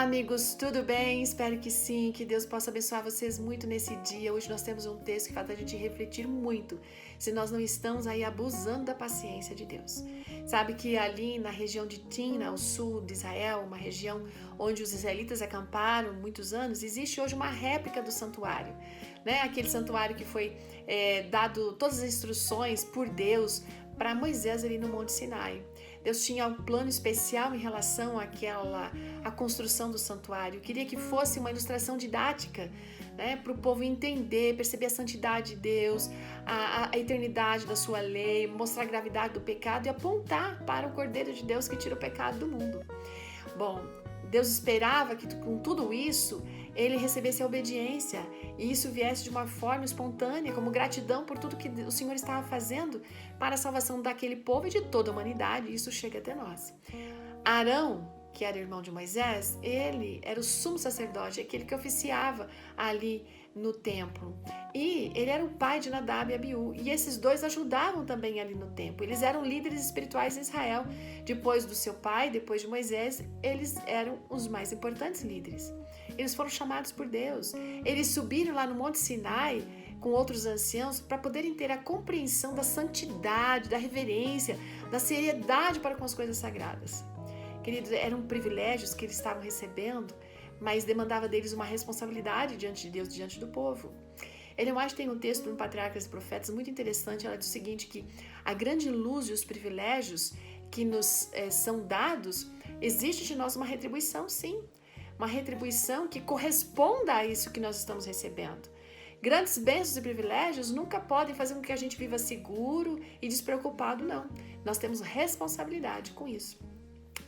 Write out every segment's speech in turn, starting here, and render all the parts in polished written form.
amigos, tudo bem? Espero que sim, que Deus possa abençoar vocês muito nesse dia. Hoje nós temos um texto que faz a gente refletir muito se nós não estamos aí abusando da paciência de Deus. Sabe que ali na região de Timna, ao sul de Israel, uma região onde os israelitas acamparam muitos anos, existe hoje uma réplica do santuário, né? Aquele santuário que foi dado todas as instruções por Deus para Moisés ali no Monte Sinai. Deus tinha um plano especial em relação à construção do santuário. Queria que fosse uma ilustração didática, né, para o povo entender, perceber a santidade de Deus, a eternidade da sua lei, mostrar a gravidade do pecado e apontar para o Cordeiro de Deus que tira o pecado do mundo. Bom, Deus esperava que com tudo isso ele recebesse a obediência e isso viesse de uma forma espontânea, como gratidão por tudo que o Senhor estava fazendo para a salvação daquele povo e de toda a humanidade. E isso chega até nós. Arão, que era irmão de Moisés, ele era o sumo sacerdote, aquele que oficiava ali no templo. E ele era o pai de Nadab e Abiú. E esses dois ajudavam também ali no templo. Eles eram líderes espirituais em Israel. Depois do seu pai, depois de Moisés, eles eram os mais importantes líderes. Eles foram chamados por Deus. Eles subiram lá no Monte Sinai com outros anciãos para poderem ter a compreensão da santidade, da reverência, da seriedade para com as coisas sagradas. Queridos, eram privilégios que eles estavam recebendo, mas demandava deles uma responsabilidade diante de Deus, diante do povo. Ellen White tem um texto no Patriarcas e Profetas muito interessante. Ela diz o seguinte, que a grande luz e os privilégios que nos são dados, existe de nós uma retribuição, sim. Uma retribuição que corresponda a isso que nós estamos recebendo. Grandes bênçãos e privilégios nunca podem fazer com que a gente viva seguro e despreocupado, não. Nós temos responsabilidade com isso.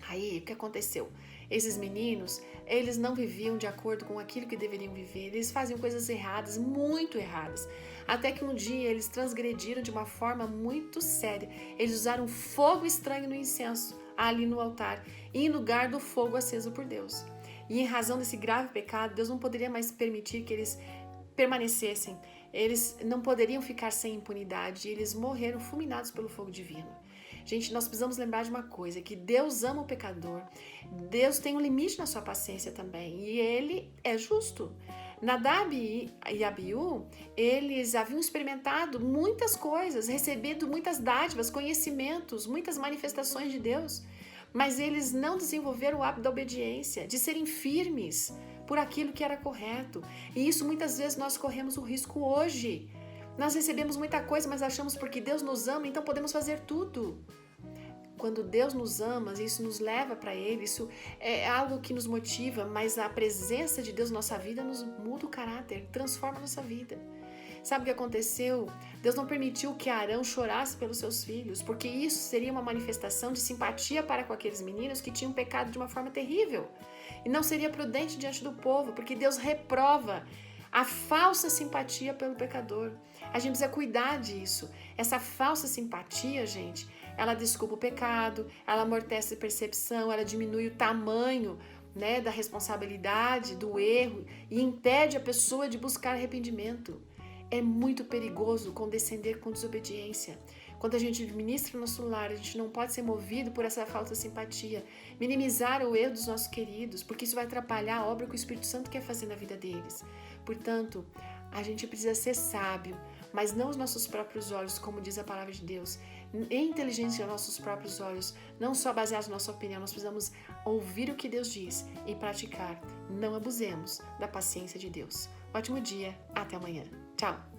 Aí, o que aconteceu? Esses meninos, eles não viviam de acordo com aquilo que deveriam viver. Eles faziam coisas erradas, muito erradas. Até que um dia eles transgrediram de uma forma muito séria. Eles usaram fogo estranho no incenso, ali no altar, em lugar do fogo aceso por Deus. E em razão desse grave pecado, Deus não poderia mais permitir que eles permanecessem. Eles não poderiam ficar sem impunidade. E eles morreram fulminados pelo fogo divino. Gente, nós precisamos lembrar de uma coisa, que Deus ama o pecador. Deus tem um limite na sua paciência também. E Ele é justo. Nadab e Abiú, eles haviam experimentado muitas coisas, recebido muitas dádivas, conhecimentos, muitas manifestações de Deus. Mas eles não desenvolveram o hábito da obediência, de serem firmes por aquilo que era correto. E isso muitas vezes nós corremos o risco hoje. Nós recebemos muita coisa, mas achamos porque Deus nos ama, então podemos fazer tudo. Quando Deus nos ama, isso nos leva para Ele, isso é algo que nos motiva, mas a presença de Deus na nossa vida nos muda o caráter, transforma a nossa vida. Sabe o que aconteceu? Deus não permitiu que Arão chorasse pelos seus filhos, porque isso seria uma manifestação de simpatia para com aqueles meninos que tinham pecado de uma forma terrível. E não seria prudente diante do povo, porque Deus reprova a falsa simpatia pelo pecador. A gente precisa cuidar disso. Essa falsa simpatia, gente, ela desculpa o pecado, ela amortece a percepção, ela diminui o tamanho, né, da responsabilidade, do erro e impede a pessoa de buscar arrependimento. É muito perigoso condescender com desobediência. Quando a gente administra o nosso lar, a gente não pode ser movido por essa falta de simpatia, minimizar o erro dos nossos queridos, porque isso vai atrapalhar a obra que o Espírito Santo quer fazer na vida deles. Portanto, a gente precisa ser sábio, mas não os nossos próprios olhos, como diz a palavra de Deus. Em inteligência aos nossos próprios olhos, não só baseados na nossa opinião, nós precisamos ouvir o que Deus diz e praticar. Não abusemos da paciência de Deus. Ótimo dia, até amanhã. Tchau!